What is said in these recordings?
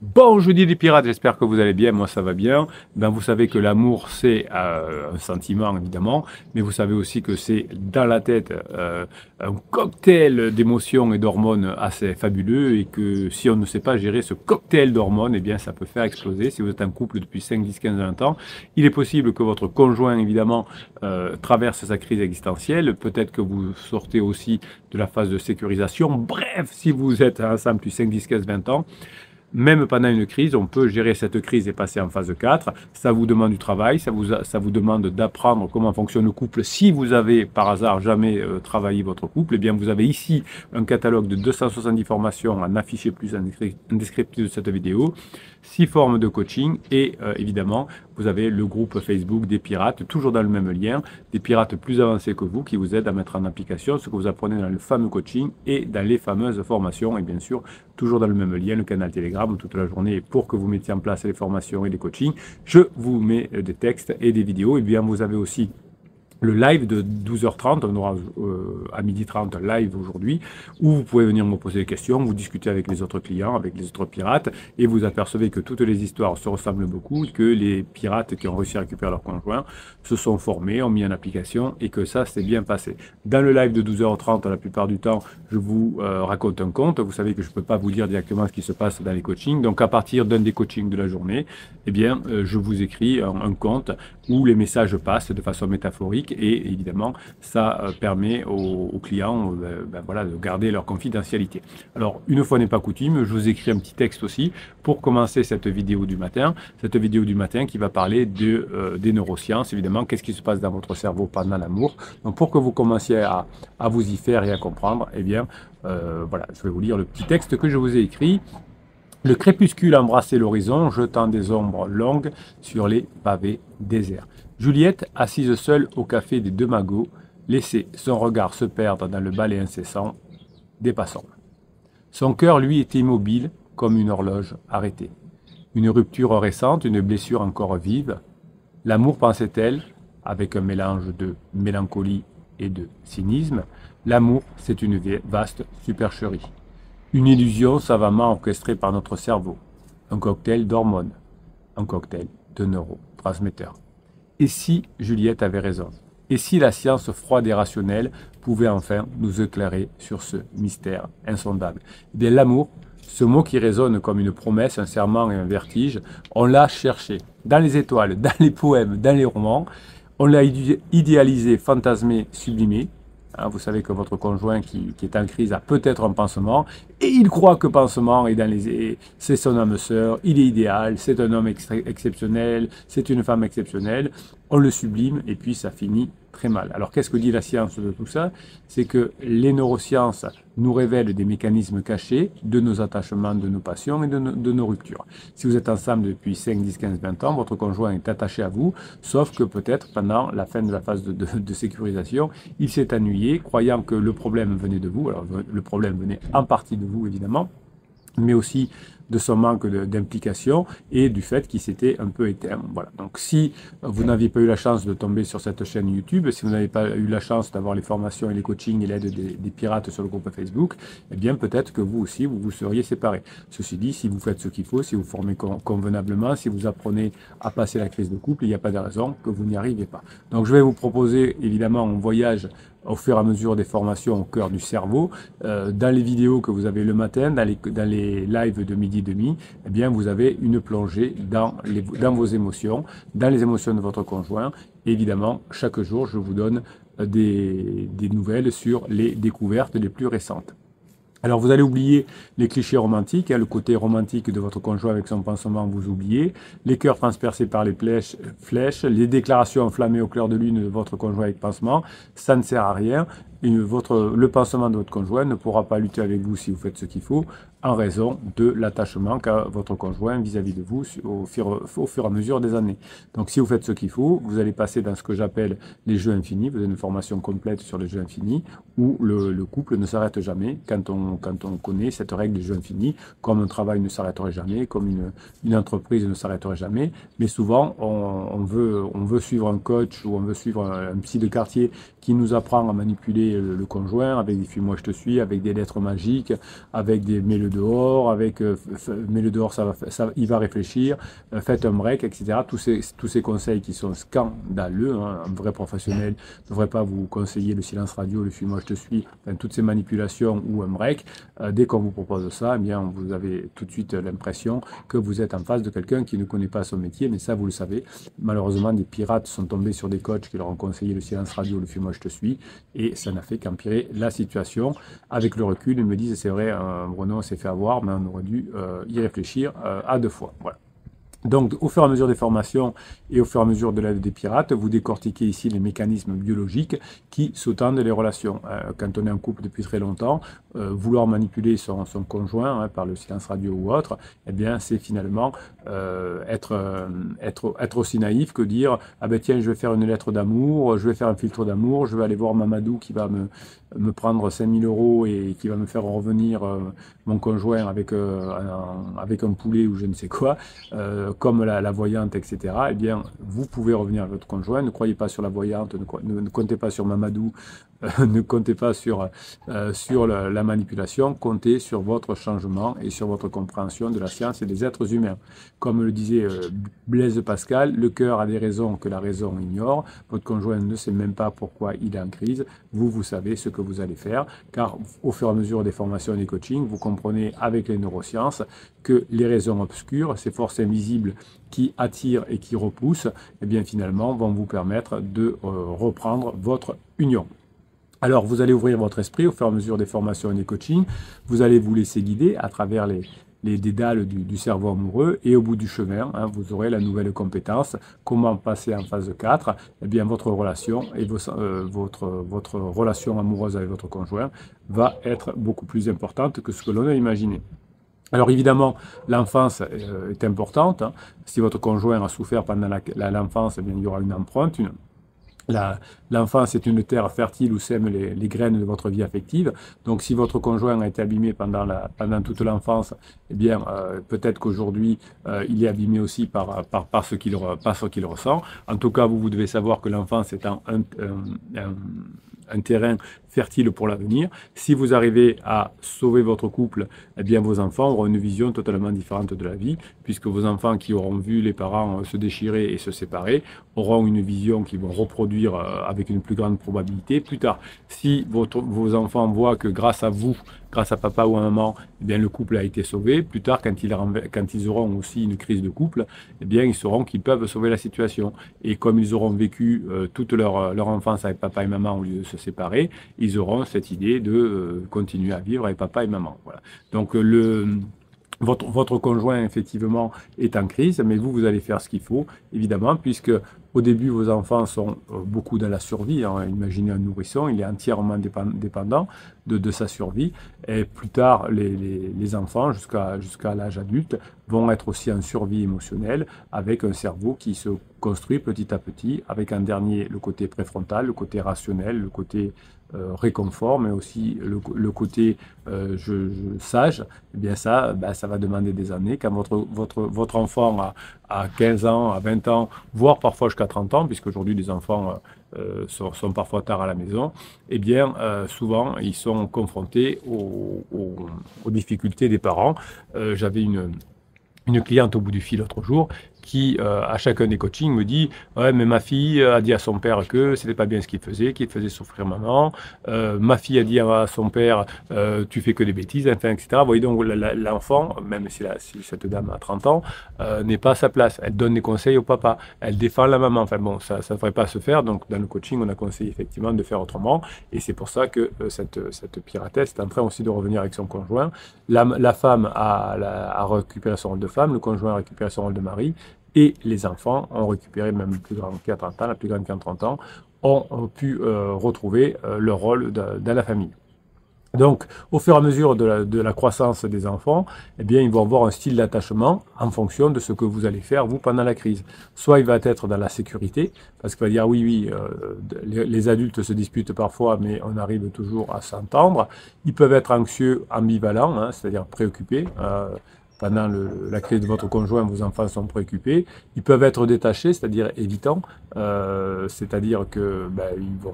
Bon jeudi les pirates, j'espère que vous allez bien, moi ça va bien. Ben, vous savez que l'amour c'est un sentiment évidemment, mais vous savez aussi que c'est dans la tête un cocktail d'émotions et d'hormones assez fabuleux et que si on ne sait pas gérer ce cocktail d'hormones, eh bien ça peut faire exploser. Si vous êtes un couple depuis 5, 10, 15, 20 ans, il est possible que votre conjoint évidemment traverse sa crise existentielle, peut-être que vous sortez aussi de la phase de sécurisation. Bref, si vous êtes ensemble depuis 5, 10, 15, 20 ans, même pendant une crise, on peut gérer cette crise et passer en phase 4. Ça vous demande du travail, ça vous demande d'apprendre comment fonctionne le couple. Si vous avez par hasard jamais travaillé votre couple, eh bien vous avez ici un catalogue de 270 formations en affiché plus un descriptif de cette vidéo, 6 formes de coaching et évidemment vous avez le groupe Facebook des pirates, toujours dans le même lien, des pirates plus avancés que vous qui vous aident à mettre en application ce que vous apprenez dans le fameux coaching et dans les fameuses formations et bien sûr toujours dans le même lien, le canal Telegram toute la journée pour que vous mettiez en place les formations et les coachings. Je vous mets des textes et des vidéos. Et bien vous avez aussi le live de 12h30, on aura à 12h30 live aujourd'hui, où vous pouvez venir me poser des questions, vous discuter avec les autres clients, avec les autres pirates, et vous apercevez que toutes les histoires se ressemblent beaucoup, que les pirates qui ont réussi à récupérer leur conjoint se sont formés, ont mis en application, et que ça s'est bien passé. Dans le live de 12h30, la plupart du temps, je vous raconte un conte. Vous savez que je ne peux pas vous dire directement ce qui se passe dans les coachings, donc à partir d'un des coachings de la journée, eh bien, je vous écris un conte où les messages passent de façon métaphorique et évidemment ça permet aux clients voilà, de garder leur confidentialité. Alors une fois n'est pas coutume, je vous écris un petit texte aussi pour commencer cette vidéo du matin qui va parler des neurosciences, évidemment, qu'est-ce qui se passe dans votre cerveau pendant l'amour. Donc pour que vous commenciez à vous y faire et à comprendre, eh bien voilà, je vais vous lire le petit texte que je vous ai écrit. Le crépuscule embrassait l'horizon, jetant des ombres longues sur les pavés déserts. Juliette, assise seule au café des Deux Magots, laissait son regard se perdre dans le balai incessant des passants. Son cœur, lui, était immobile, comme une horloge arrêtée. Une rupture récente, une blessure encore vive. L'amour, pensait-elle, avec un mélange de mélancolie et de cynisme, l'amour, c'est une vaste supercherie. Une illusion savamment orchestrée par notre cerveau, un cocktail d'hormones, un cocktail de neurotransmetteurs. Et si Juliette avait raison? Et si la science froide et rationnelle pouvait enfin nous éclairer sur ce mystère insondable? Eh bien, l'amour, ce mot qui résonne comme une promesse, un serment et un vertige, on l'a cherché dans les étoiles, dans les poèmes, dans les romans, on l'a idéalisé, fantasmé, sublimé. Vous savez que votre conjoint qui est en crise a peut-être un pansement et il croit que pansement c'est son âme sœur, il est idéal, c'est un homme exceptionnel, c'est une femme exceptionnelle. On le sublime et puis ça finit très mal. Alors qu'est-ce que dit la science de tout ça? C'est que les neurosciences nous révèlent des mécanismes cachés de nos attachements, de nos passions et de nos ruptures. Si vous êtes ensemble depuis 5, 10, 15, 20 ans, votre conjoint est attaché à vous, sauf que peut-être pendant la fin de la phase de sécurisation, il s'est ennuyé, croyant que le problème venait de vous. Alors le problème venait en partie de vous évidemment, mais aussi de son manque d'implication et du fait qu'il s'était un peu éteint. Voilà. Donc si vous n'aviez pas eu la chance de tomber sur cette chaîne YouTube, si vous n'avez pas eu la chance d'avoir les formations et les coachings et l'aide des pirates sur le groupe Facebook, eh bien peut-être que vous aussi, vous vous seriez séparés. Ceci dit, si vous faites ce qu'il faut, si vous formez convenablement, si vous apprenez à passer la crise de couple, il n'y a pas de raison que vous n'y arriviez pas. Donc je vais vous proposer évidemment un voyage au fur et à mesure des formations au cœur du cerveau. Dans les vidéos que vous avez le matin, dans les lives de midi et demi, eh bien, vous avez une plongée dans vos émotions, dans les émotions de votre conjoint. Et évidemment, chaque jour, je vous donne des nouvelles sur les découvertes les plus récentes. Alors vous allez oublier les clichés romantiques, le côté romantique de votre conjoint avec son pansement, vous oubliez, les cœurs transpercés par les flèches, les déclarations enflammées au clair de lune de votre conjoint avec pansement, ça ne sert à rien. Le pansement de votre conjoint ne pourra pas lutter avec vous si vous faites ce qu'il faut, en raison de l'attachement qu'a votre conjoint vis-à-vis de vous au fur et à mesure des années. Donc si vous faites ce qu'il faut, vous allez passer dans ce que j'appelle les jeux infinis, vous avez une formation complète sur les jeux infinis, où le couple ne s'arrête jamais quand on connaît cette règle des jeux infinis, comme un travail ne s'arrêterait jamais, comme une entreprise ne s'arrêterait jamais, mais souvent on veut suivre un coach ou on veut suivre un psy de quartier qui nous apprend à manipuler draguer le conjoint avec des fuis-moi je te suis, avec des lettres magiques, avec des mets-le dehors, avec mets-le dehors, il va réfléchir, faites un break, etc. Tous ces conseils qui sont scandaleux, hein. Un vrai professionnel ne devrait pas vous conseiller le silence radio, le fuis-moi je te suis, enfin, toutes ces manipulations ou un break. Dès qu'on vous propose ça, eh bien, vous avez tout de suite l'impression que vous êtes en face de quelqu'un qui ne connaît pas son métier, mais ça, vous le savez. Malheureusement, des pirates sont tombés sur des coachs qui leur ont conseillé le silence radio, le fuis-moi je te suis, et ça n'a fait qu'empirer la situation. Avec le recul, ils me disent, c'est vrai, Bruno s'est fait avoir, mais on aurait dû y réfléchir à 2 fois. Voilà. Donc, au fur et à mesure des formations et au fur et à mesure de l'aide des pirates, vous décortiquez ici les mécanismes biologiques qui sous-tendent les relations. Quand on est en couple depuis très longtemps, vouloir manipuler son conjoint, hein, par le silence radio ou autre, eh bien, c'est finalement être aussi naïf que dire « Ah ben tiens, je vais faire une lettre d'amour, je vais faire un filtre d'amour, je vais aller voir Mamadou qui va me prendre 5000 € et qui va me faire revenir mon conjoint avec un poulet ou je ne sais quoi, comme la voyante, etc. » Eh bien, vous pouvez revenir à votre conjoint. Ne croyez pas sur la voyante, ne comptez pas sur Mamadou, ne comptez pas sur la manipulation, comptez sur votre changement et sur votre compréhension de la science et des êtres humains. Comme le disait Blaise Pascal, le cœur a des raisons que la raison ignore. Votre conjoint ne sait même pas pourquoi il est en crise. Vous savez ce que vous allez faire, car au fur et à mesure des formations et des coachings, vous comprenez avec les neurosciences que les raisons obscures, ces forces invisibles qui attirent et qui repoussent, eh bien finalement vont vous permettre de reprendre votre union. Alors, vous allez ouvrir votre esprit au fur et à mesure des formations et des coachings. Vous allez vous laisser guider à travers les dédales du cerveau amoureux. Et au bout du chemin, hein, vous aurez la nouvelle compétence. Comment passer en phase 4 ? Eh bien, votre relation et votre relation amoureuse avec votre conjoint va être beaucoup plus importante que ce que l'on a imaginé. Alors évidemment, l'enfance est importante, hein. Si votre conjoint a souffert pendant l'enfance, eh bien, il y aura une empreinte, l'enfance est une terre fertile où sèment les graines de votre vie affective. Donc, si votre conjoint a été abîmé pendant toute l'enfance, eh bien, peut-être qu'aujourd'hui, il est abîmé aussi par ce qu'il ressent. En tout cas, vous devez savoir que l'enfance est un terrain fertile pour l'avenir. Si vous arrivez à sauver votre couple, eh bien vos enfants auront une vision totalement différente de la vie, puisque vos enfants qui auront vu les parents se déchirer et se séparer auront une vision qu'ils vont reproduire avec une plus grande probabilité plus tard. Si vos enfants voient que grâce à vous, grâce à papa ou à maman, eh bien le couple a été sauvé, plus tard quand ils auront aussi une crise de couple, eh bien ils sauront qu'ils peuvent sauver la situation. Et comme ils auront vécu toute leur enfance avec papa et maman au lieu de se séparer, ils auront cette idée de continuer à vivre avec papa et maman. Voilà. Donc votre conjoint, effectivement, est en crise, mais vous allez faire ce qu'il faut, évidemment, puisque au début, vos enfants sont beaucoup dans la survie, hein. Imaginez un nourrisson, il est entièrement dépendant de sa survie. Et plus tard, les enfants, jusqu'à l'âge adulte, vont être aussi en survie émotionnelle, avec un cerveau qui se construit petit à petit, avec en dernier le côté préfrontal, le côté rationnel, le côté réconfort, mais aussi le côté sage. Eh bien ça va demander des années. Quand votre enfant a 15 ans, à 20 ans, voire parfois jusqu'à 30 ans, puisque aujourd'hui les enfants sont parfois tard à la maison, eh bien souvent ils sont confrontés aux difficultés des parents. J'avais une cliente au bout du fil l'autre jour qui, à chacun des coachings, me dit « Ouais, mais ma fille a dit à son père que c'était pas bien ce qu'il faisait souffrir maman. Ma fille a dit à son père tu fais que des bêtises, enfin, etc. » Vous voyez donc, l'enfant, même si cette dame a 30 ans, n'est pas à sa place. Elle donne des conseils au papa, elle défend la maman. Enfin bon, ça ne devrait pas se faire. Donc, dans le coaching, on a conseillé effectivement de faire autrement. Et c'est pour ça que cette piratesse est en train aussi de revenir avec son conjoint. La femme a récupéré son rôle de femme, le conjoint a récupéré son rôle de mari. Et les enfants ont récupéré, même le plus grand qui a 30 ans, la plus grande qui a 30 ans, ont pu retrouver leur rôle dans la famille. Donc, au fur et à mesure de la croissance des enfants, eh bien, ils vont avoir un style d'attachement en fonction de ce que vous allez faire, vous, pendant la crise. Soit il va être dans la sécurité, parce qu'il va dire, oui, les adultes se disputent parfois, mais on arrive toujours à s'entendre. Ils peuvent être anxieux, ambivalents, hein, c'est-à-dire préoccupés, pendant la crise de votre conjoint, vos enfants sont préoccupés. Ils peuvent être détachés, c'est-à-dire évitants, c'est-à-dire que ils vont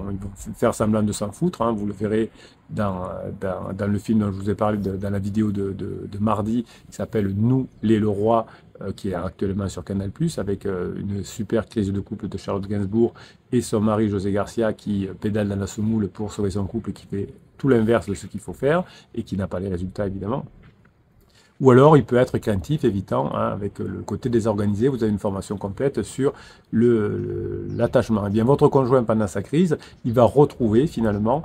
faire semblant de s'en foutre. Hein. Vous le verrez dans le film dont je vous ai parlé, dans la vidéo de mardi, qui s'appelle Nous, les Leroy, qui est actuellement sur Canal+, avec une super crise de couple de Charlotte Gainsbourg et son mari José Garcia qui pédale dans la semoule pour sauver son couple, qui fait tout l'inverse de ce qu'il faut faire et qui n'a pas les résultats évidemment. Ou alors, il peut être craintif, évitant, hein, avec le côté désorganisé. Vous avez une formation complète sur l'attachement. Eh bien, votre conjoint, pendant sa crise, il va retrouver finalement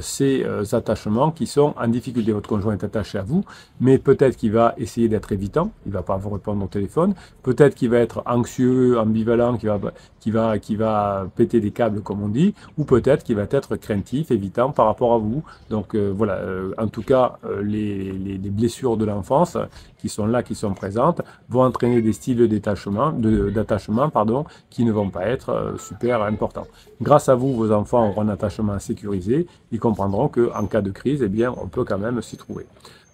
ces attachements qui sont en difficulté. Votre conjoint est attaché à vous, mais peut-être qu'il va essayer d'être évitant. Il ne va pas vous répondre au téléphone. Peut-être qu'il va être anxieux, ambivalent, qui va péter des câbles, comme on dit. Ou peut-être qu'il va être craintif, évitant par rapport à vous. Donc voilà, en tout cas, les blessures de l'enfance qui sont là, qui sont présentes, vont entraîner des styles d'attachement, qui ne vont pas être super importants. Grâce à vous, vos enfants auront un attachement sécurisé, ils comprendront qu'en cas de crise, eh bien, on peut quand même s'y trouver.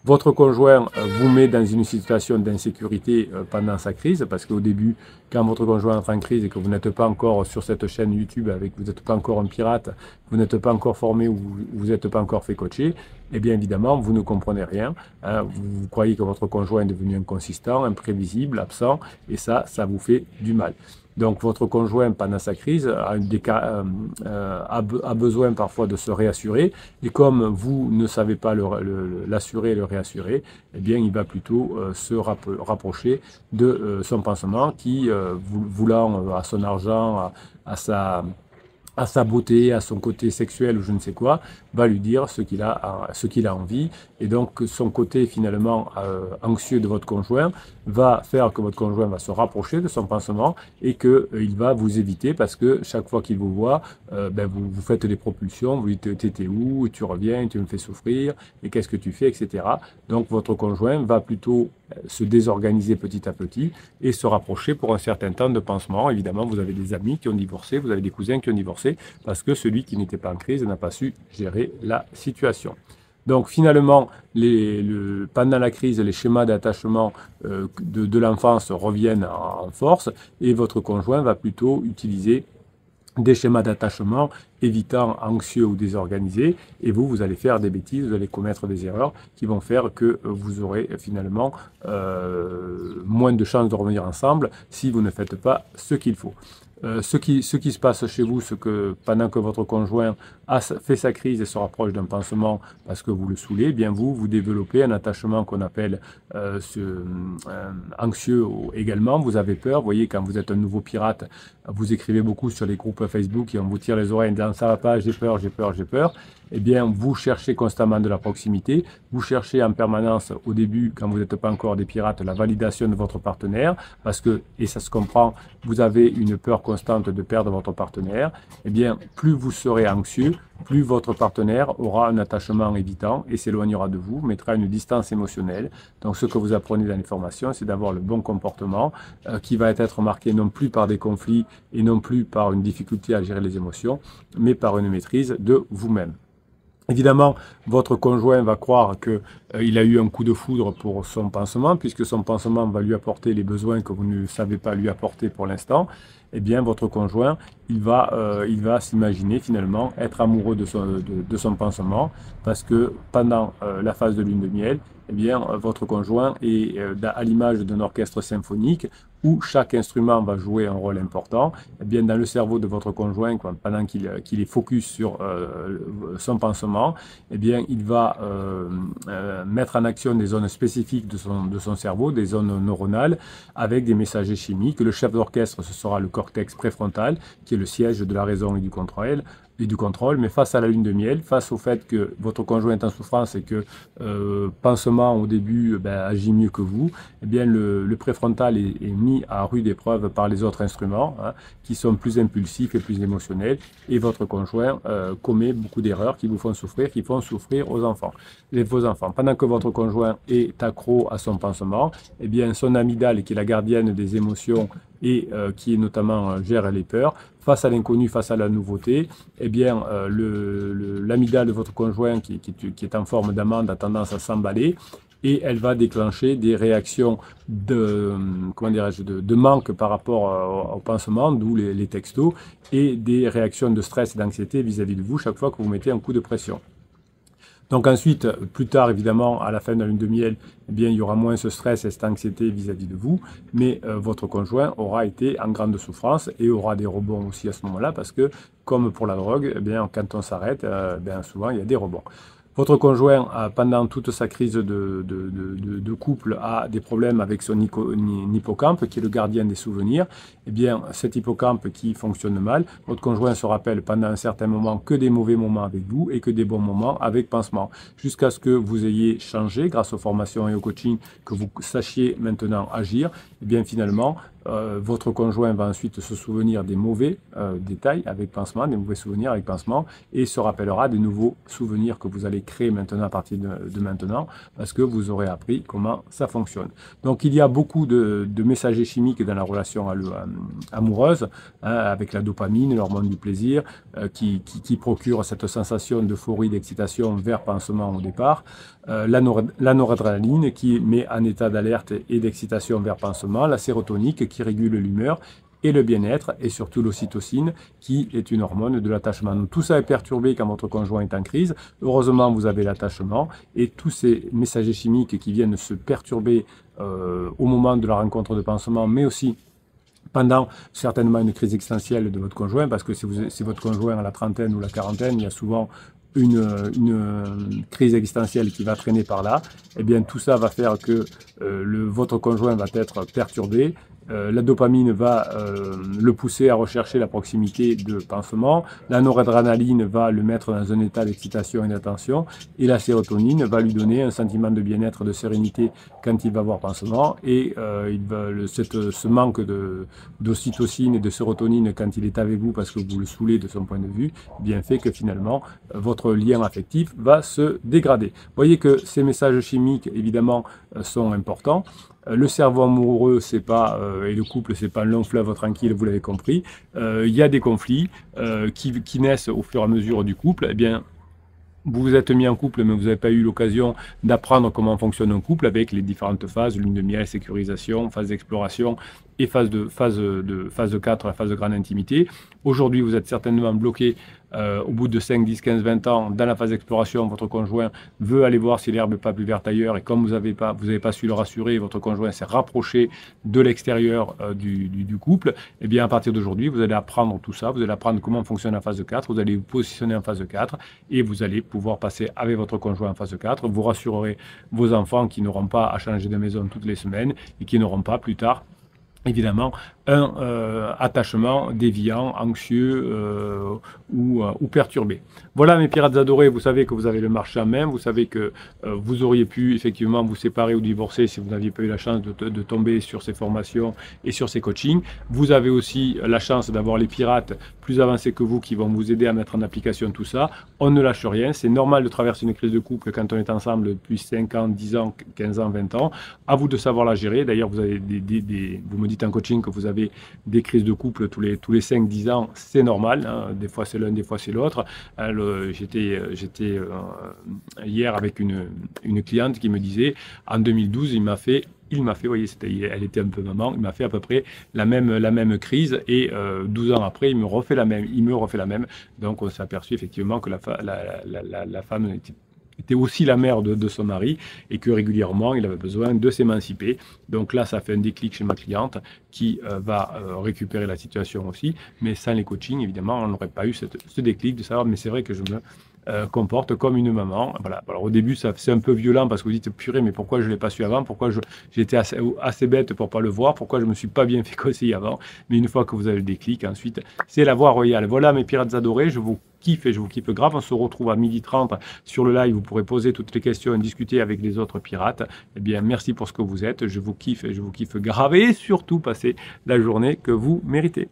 Votre conjoint vous met dans une situation d'insécurité pendant sa crise, parce qu'au début, quand votre conjoint entre en crise et que vous n'êtes pas encore sur cette chaîne YouTube, vous n'êtes pas encore un pirate, vous n'êtes pas encore formé ou vous n'êtes pas encore fait coacher, eh bien évidemment, vous ne comprenez rien. Hein, vous croyez que votre conjoint est devenu inconsistant, imprévisible, absent, et ça vous fait du mal. Donc votre conjoint, pendant sa crise, a besoin parfois de se réassurer. Et comme vous ne savez pas l'assurer et le réassurer, eh bien il va plutôt se rapprocher de son pansement qui, voulant à son argent, à sa beauté, à son côté sexuel ou je ne sais quoi, va lui dire ce qu'il a envie. Et donc son côté finalement anxieux de votre conjoint va faire que votre conjoint va se rapprocher de son pansement et qu'il va vous éviter parce que chaque fois qu'il vous voit, vous faites des propulsions, vous dites t'étais où, tu reviens, tu me fais souffrir, et qu'est-ce que tu fais, etc. Donc votre conjoint va plutôt se désorganiser petit à petit et se rapprocher pour un certain temps de pansement. Évidemment, vous avez des amis qui ont divorcé, vous avez des cousins qui ont divorcé, parce que celui qui n'était pas en crise n'a pas su gérer la situation. Donc finalement, pendant la crise, les schémas d'attachement de l'enfance reviennent en force et votre conjoint va plutôt utiliser des schémas d'attachement évitant anxieux ou désorganisés, et vous allez faire des bêtises, vous allez commettre des erreurs qui vont faire que vous aurez finalement moins de chances de revenir ensemble si vous ne faites pas ce qu'il faut. Ce qui se passe chez vous, c'est que pendant que votre conjoint fait sa crise et se rapproche d'un pansement parce que vous le saoulez, eh bien vous développez un attachement qu'on appelle anxieux également. Vous avez peur, vous voyez, quand vous êtes un nouveau pirate, vous écrivez beaucoup sur les groupes Facebook et on vous tire les oreilles en disant ça va pas, j'ai peur, j'ai peur, j'ai peur. Eh bien, vous cherchez constamment de la proximité, vous cherchez en permanence, au début, quand vous n'êtes pas encore des pirates, la validation de votre partenaire, parce que, et ça se comprend, vous avez une peur constante de perdre votre partenaire. Eh bien, plus vous serez anxieux, plus votre partenaire aura un attachement évitant et s'éloignera de vous, mettra une distance émotionnelle. Donc, ce que vous apprenez dans les formations, c'est d'avoir le bon comportement qui va être marqué non plus par des conflits et non plus par une difficulté à gérer les émotions, mais par une maîtrise de vous-même. Évidemment, votre conjoint va croire qu'il a eu un coup de foudre pour son pansement, puisque son pansement va lui apporter les besoins que vous ne savez pas lui apporter pour l'instant. Eh bien, votre conjoint, il va s'imaginer finalement être amoureux de son pansement, parce que pendant la phase de lune de miel, eh bien, votre conjoint est à l'image d'un orchestre symphonique où chaque instrument va jouer un rôle important. Eh bien, dans le cerveau de votre conjoint, pendant qu'il est focus sur son pansement, eh bien, il va mettre en action des zones spécifiques de son cerveau, des zones neuronales, avec des messagers chimiques. Le chef d'orchestre, ce sera le cortex préfrontal, qui est le siège de la raison et du contrôle, mais face à la lune de miel, face au fait que votre conjoint est en souffrance et que pansement au début agit mieux que vous, eh bien le préfrontal est mis à rude épreuve par les autres instruments qui sont plus impulsifs et plus émotionnels, et votre conjoint commet beaucoup d'erreurs qui vous font souffrir, qui font souffrir vos enfants. Pendant que votre conjoint est accro à son pansement, eh bien son amygdale, qui est la gardienne des émotions et qui notamment gère les peurs, face à l'inconnu, face à la nouveauté, eh bien l'amygdale de votre conjoint qui est en forme d'amande a tendance à s'emballer et elle va déclencher des réactions de, comment dirais-je, de manque par rapport au pansement, d'où les textos, et des réactions de stress et d'anxiété vis-à-vis de vous chaque fois que vous mettez un coup de pression. Donc ensuite, plus tard, évidemment, à la fin de la lune de miel, eh bien, il y aura moins ce stress et cette anxiété vis-à-vis de vous, mais votre conjoint aura été en grande souffrance et aura des rebonds aussi à ce moment-là, parce que, comme pour la drogue, eh bien, quand on s'arrête, bien, souvent, il y a des rebonds. Votre conjoint, pendant toute sa crise de couple, a des problèmes avec son hippocampe, qui est le gardien des souvenirs. Eh bien, cet hippocampe qui fonctionne mal, votre conjoint se rappelle pendant un certain moment que des mauvais moments avec vous et que des bons moments avec pansement, jusqu'à ce que vous ayez changé grâce aux formations et au coaching, que vous sachiez maintenant agir. Eh bien, finalement, votre conjoint va ensuite se souvenir des mauvais détails avec pansement, des mauvais souvenirs avec pansement, et se rappellera des nouveaux souvenirs que vous allez créer maintenant à partir de maintenant, parce que vous aurez appris comment ça fonctionne. Donc il y a beaucoup de messagers chimiques dans la relation amoureuse, hein, avec la dopamine, l'hormone du plaisir, qui procure cette sensation d'euphorie, d'excitation vers pansement au départ, la noradrénaline qui met en état d'alerte et d'excitation vers pansement, la sérotonine qui régule l'humeur et le bien-être, et surtout l'ocytocine, qui est une hormone de l'attachement. Donc, tout ça est perturbé quand votre conjoint est en crise. Heureusement, vous avez l'attachement, et tous ces messagers chimiques qui viennent se perturber au moment de la rencontre de pansement, mais aussi pendant certainement une crise existentielle de votre conjoint, parce que si votre conjoint a la trentaine ou la quarantaine, il y a souvent une crise existentielle qui va traîner par là. Eh bien, tout ça va faire que votre conjoint va être perturbé. La dopamine va le pousser à rechercher la proximité de pansement, la noradrénaline va le mettre dans un état d'excitation et d'attention, et la sérotonine va lui donner un sentiment de bien-être, de sérénité quand il va avoir pansement, et ce manque d'ocytocine et de sérotonine quand il est avec vous parce que vous le saoulez de son point de vue, bien fait que finalement votre lien affectif va se dégrader. Vous voyez que ces messages chimiques évidemment sont importants. Le cerveau amoureux, c'est pas et le couple, c'est pas un long fleuve tranquille, vous l'avez compris. Il y a des conflits qui naissent au fur et à mesure du couple. Eh bien, vous vous êtes mis en couple, mais vous n'avez pas eu l'occasion d'apprendre comment fonctionne un couple avec les différentes phases, lune de miel, sécurisation, phase d'exploration et phase 4, la phase de grande intimité. Aujourd'hui, vous êtes certainement bloqué au bout de 5, 10, 15, 20 ans dans la phase d'exploration. Votre conjoint veut aller voir si l'herbe n'est pas plus verte ailleurs, et comme vous n'avez pas su le rassurer, votre conjoint s'est rapproché de l'extérieur du couple. Et bien, à partir d'aujourd'hui, vous allez apprendre tout ça, vous allez apprendre comment fonctionne la phase 4, vous allez vous positionner en phase 4, et vous allez pouvoir passer avec votre conjoint en phase 4. Vous rassurerez vos enfants qui n'auront pas à changer de maison toutes les semaines et qui n'auront pas plus tard évidemment un attachement déviant, anxieux ou perturbé. Voilà mes pirates adorés, vous savez que vous avez le marché en main, vous savez que vous auriez pu effectivement vous séparer ou divorcer si vous n'aviez pas eu la chance de tomber sur ces formations et sur ces coachings. Vous avez aussi la chance d'avoir les pirates plus avancés que vous qui vont vous aider à mettre en application tout ça. On ne lâche rien, c'est normal de traverser une crise de couple quand on est ensemble depuis 5 ans, 10 ans, 15 ans, 20 ans. À vous de savoir la gérer. D'ailleurs, vous avez vous me dites en coaching que vous avez des crises de couple tous les 5-10 ans, c'est normal, hein. Des fois c'est l'un, des fois c'est l'autre. J'étais hier avec une cliente qui me disait, en 2012, il m'a fait, vous voyez, elle était un peu maman, il m'a fait à peu près la même crise, et 12 ans après, il me refait la même. Donc on s'est aperçu effectivement que la femme était aussi la mère de son mari, et que régulièrement il avait besoin de s'émanciper. Donc là, ça fait un déclic chez ma cliente qui va récupérer la situation aussi, mais sans les coachings, évidemment, on n'aurait pas eu ce déclic de savoir, mais c'est vrai que je me comporte comme une maman. Voilà. Alors au début, c'est un peu violent parce que vous dites, purée, mais pourquoi je ne l'ai pas su avant? Pourquoi j'étais assez bête pour ne pas le voir? Pourquoi je ne me suis pas bien fait conseiller avant? Mais une fois que vous avez le déclic, ensuite, c'est la voie royale. Voilà mes pirates adorés, je vous kiffe et je vous kiffe grave. On se retrouve à 12h30 sur le live. Vous pourrez poser toutes les questions et discuter avec les autres pirates. Eh bien, merci pour ce que vous êtes. Je vous kiffe et je vous kiffe grave, et surtout, passez la journée que vous méritez.